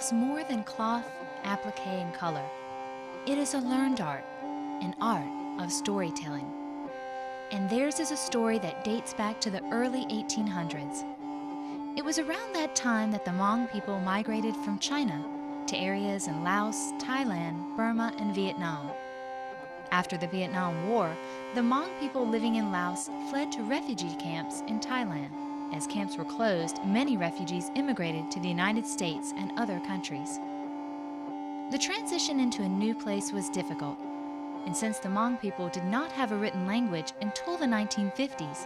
it's more than cloth, applique, and color. It is a learned art, an art of storytelling. And theirs is a story that dates back to the early 1800s. It was around that time that the Hmong people migrated from China to areas in Laos, Thailand, Burma, and Vietnam. After the Vietnam War, the Hmong people living in Laos fled to refugee camps in Thailand. As camps were closed, many refugees immigrated to the United States and other countries. The transition into a new place was difficult, and since the Hmong people did not have a written language until the 1950s,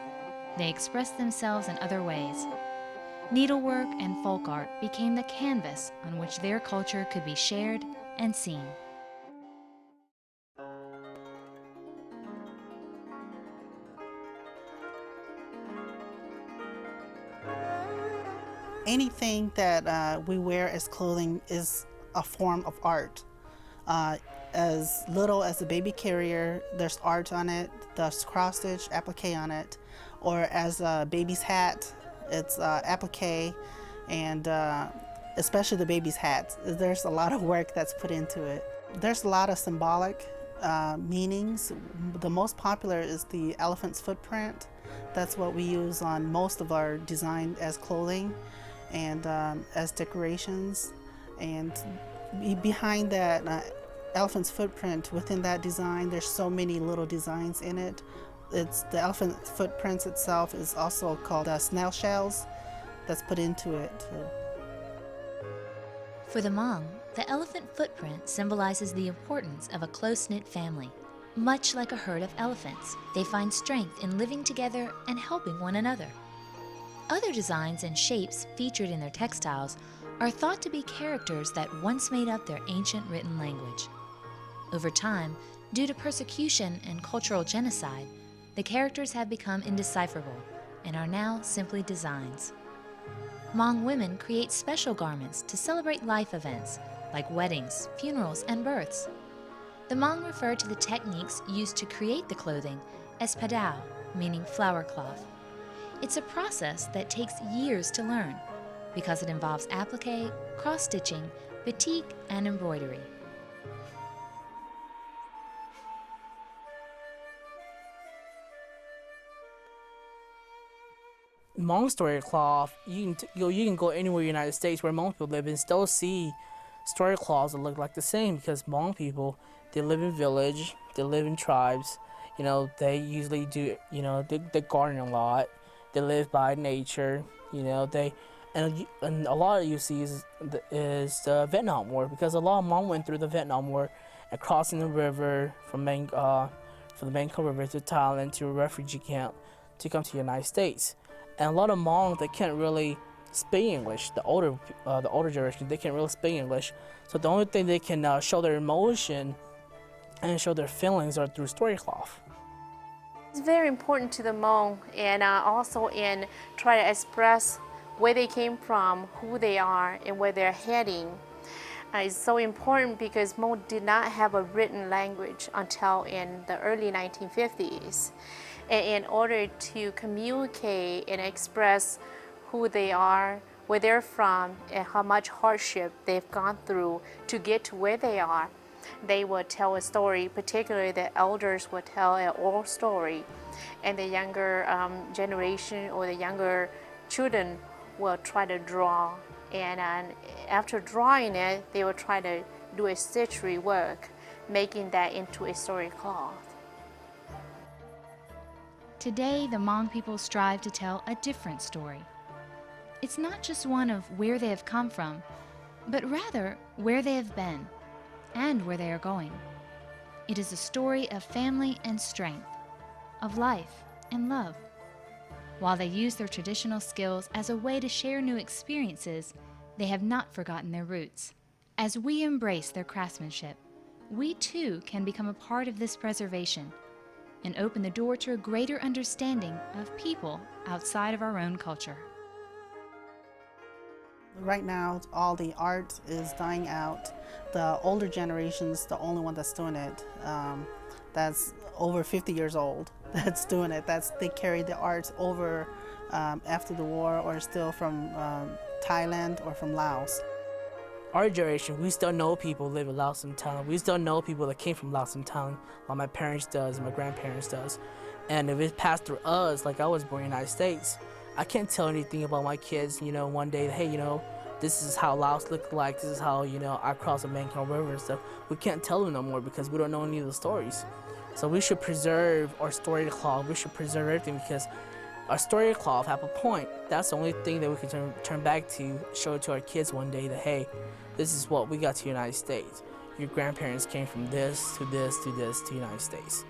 they expressed themselves in other ways. Needlework and folk art became the canvas on which their culture could be shared and seen. Anything that we wear as clothing is a form of art. As little as a baby carrier, there's art on it, there's cross-stitch, applique on it, or as a baby's hat, it's applique, and especially the baby's hat. There's a lot of work that's put into it. There's a lot of symbolic meanings. The most popular is the elephant's footprint. That's what we use on most of our design as clothing and as decorations. And behind that elephant's footprint, within that design, there's so many little designs in it. It's the elephant footprints itself is also called snail shells that's put into it. For the Hmong, the elephant footprint symbolizes the importance of a close-knit family. Much like a herd of elephants, they find strength in living together and helping one another. Other designs and shapes featured in their textiles are thought to be characters that once made up their ancient written language. Over time, due to persecution and cultural genocide, the characters have become indecipherable and are now simply designs. Hmong women create special garments to celebrate life events like weddings, funerals, and births. The Hmong refer to the techniques used to create the clothing as padao, meaning flower cloth. It's a process that takes years to learn because it involves applique, cross-stitching, batik, and embroidery. Hmong story cloth, you can go anywhere in the United States where Hmong people live and still see story cloths that look like the same, because Hmong people, they live in village, they live in tribes, they usually do, they garden a lot, they live by nature, and a lot of you see is the Vietnam War, because a lot of Hmong went through the Vietnam War and crossing the river from the Mekong River to Thailand to a refugee camp to come to the United States. And a lot of Hmong, they can't really speak English. The older generation, they can't really speak English. So the only thing they can show their emotion and show their feelings are through story cloth. It's very important to the Hmong, and also in try to express where they came from, who they are, and where they're heading. It's so important because Hmong did not have a written language until in the early 1950s. And in order to communicate and express who they are, where they're from, and how much hardship they've gone through to get to where they are, they will tell a story. Particularly the elders will tell an oral story, and the younger generation or the younger children will try to draw. And after drawing it, they will try to do a stitchery work, making that into a story cloth. Today, the Hmong people strive to tell a different story. It's not just one of where they have come from, but rather where they have been and where they are going. It is a story of family and strength, of life and love. While they use their traditional skills as a way to share new experiences, they have not forgotten their roots. As we embrace their craftsmanship, we too can become a part of this preservation and open the door to a greater understanding of people outside of our own culture. Right now, all the art is dying out. The older generation's the only one that's doing it. That's over 50 years old that's doing it. They carry the art over after the war, or still from Thailand or from Laos. our generation, we still know people live in Laos and Tongue. We still know people that came from Laos and Tongue, like my parents does, and my grandparents does. And if it passed through us, like I was born in the United States, I can't tell anything about my kids, you know, one day, hey, you know, this is how Laos looked like, this is how, you know, I crossed the Mekong River and stuff. We can't tell them no more because we don't know any of the stories. So we should preserve our story cloth. We should preserve everything because our story cloth have a point. That's the only thing that we can turn back to, show it to our kids one day that, hey, this is what we got to the United States. Your grandparents came from this to this to this to the United States.